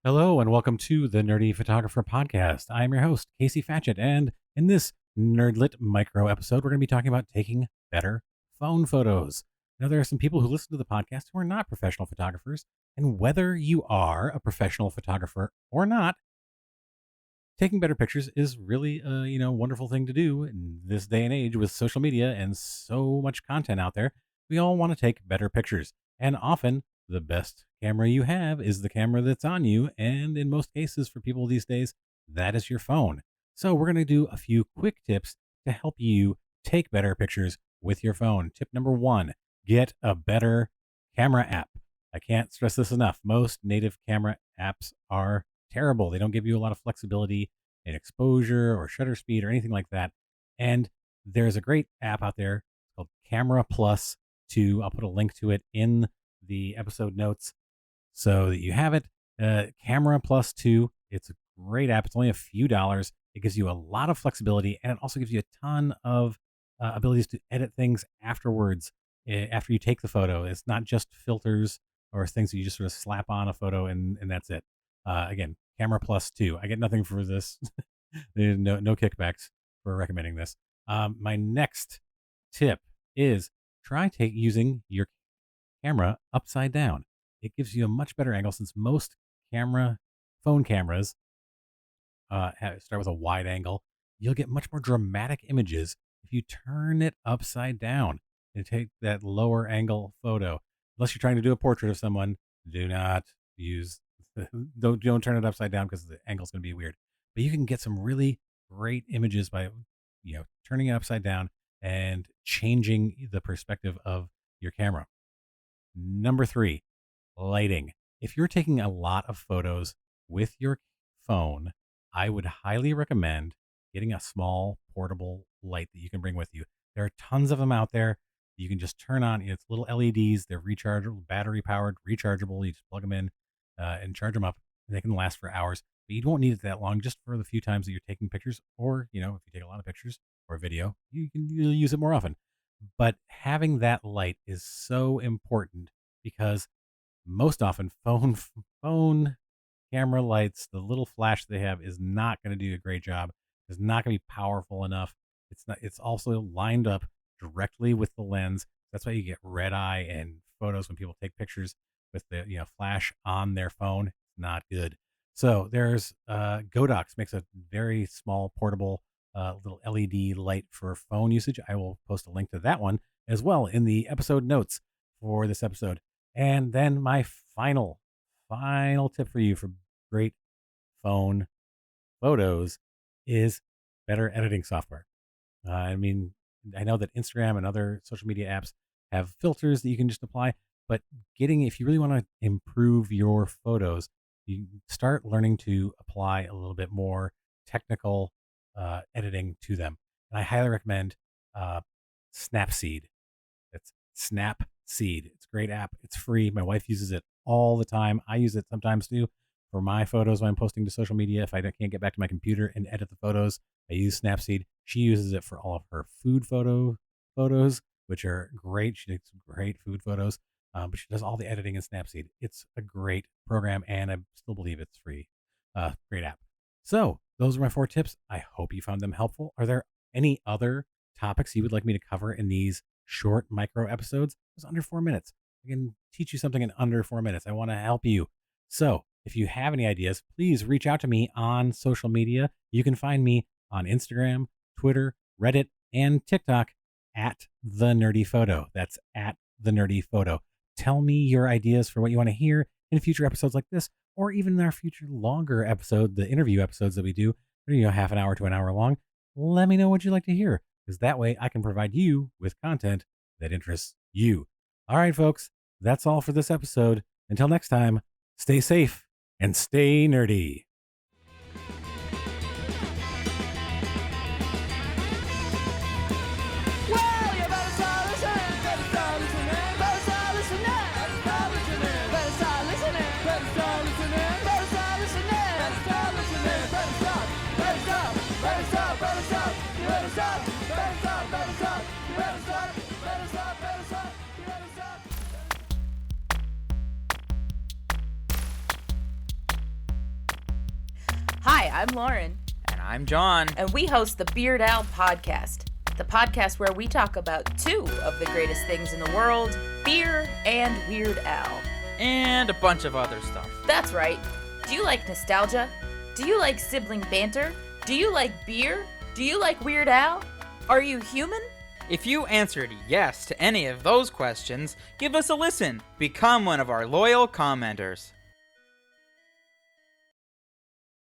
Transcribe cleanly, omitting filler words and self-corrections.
Hello and welcome to the Nerdy Photographer Podcast. I am your host, Casey Fatchett, and in this Nerdlit micro episode, we're going to be talking about taking better phone photos. Now, there are some people who listen to the podcast who are not professional photographers, and whether you are a professional photographer or not, taking better pictures is really a wonderful thing to do in this day and age with social media and so much content out there. We all want to take better pictures, and often the best camera you have is the camera that's on you, and in most cases for people these days, that is your phone. So we're going to do a few quick tips to help you take better pictures with your phone. Tip number 1, get a better camera app. I can't stress this enough. Most native camera apps are terrible. They don't give you a lot of flexibility in exposure or shutter speed or anything like that. And there's a great app out there called Camera Plus 2. I'll put a link to it in the episode notes so that you have it. Camera Plus 2. It's a great app. It's only a few dollars. It gives you a lot of flexibility, and it also gives you a ton of abilities to edit things afterwards, after you take the photo. It's not just filters or things that you just sort of slap on a photo and that's it. Again, Camera Plus 2. I get nothing for this. no kickbacks for recommending this. My next tip is try using your camera upside down. It gives you a much better angle since most phone cameras start with a wide angle. You'll get much more dramatic images if you turn it upside down and take that lower angle photo. Unless you're trying to do a portrait of someone, do not use don't turn it upside down because the angle's going to be weird. But you can get some really great images by turning it upside down and changing the perspective of your camera. Number 3, lighting. If you're taking a lot of photos with your phone, I would highly recommend getting a small portable light that you can bring with you. There are tons of them out there. You can just turn on. It's little LEDs. They're rechargeable, battery powered, rechargeable. You just plug them in and charge them up, and they can last for hours. But you won't need it that long, just for the few times that you're taking pictures, or if you take a lot of pictures or video, you'll use it more often. But having that light is so important because most often phone camera lights, the little flash they have, is not going to do a great job. It's not going to be powerful enough. It's also lined up directly with the lens. That's why you get red eye and photos when people take pictures with the flash on their phone. It's not good. So there's Godox makes a very small portable little LED light for phone usage. I will post a link to that one as well in the episode notes for this episode. And then my final tip for you for great phone photos is better editing software. I know that Instagram and other social media apps have filters that you can just apply, but if you really want to improve your photos, you start learning to apply a little bit more technical editing to them. And I highly recommend Snapseed. It's Snapseed. It's a great app. It's free. My wife uses it all the time. I use it sometimes too for my photos when I'm posting to social media. If I can't get back to my computer and edit the photos, I use Snapseed. She uses it for all of her food photos, which are great. She takes great food photos, but she does all the editing in Snapseed. It's a great program, and I still believe it's free. Great app. So those are my 4 tips. I hope you found them helpful. Are there any other topics you would like me to cover in these short micro episodes? It's under 4 minutes. I can teach you something in under 4 minutes. I want to help you. So if you have any ideas, please reach out to me on social media. You can find me on Instagram, Twitter, Reddit, and TikTok at The Nerdy Photo. That's at The Nerdy Photo. Tell me your ideas for what you want to hear in future episodes like this, or even in our future longer episode, the interview episodes that we do. They're half an hour to an hour long. Let me know what you'd like to hear, because that way I can provide you with content that interests you. All right, folks, that's all for this episode. Until next time, stay safe and stay nerdy. I'm Lauren. And I'm John. And we host the Beard Owl Podcast, the podcast where we talk about two of the greatest things in the world, beer and Weird Al. And a bunch of other stuff. That's right. Do you like nostalgia? Do you like sibling banter? Do you like beer? Do you like Weird Al? Are you human? If you answered yes to any of those questions, give us a listen. Become one of our loyal commenters.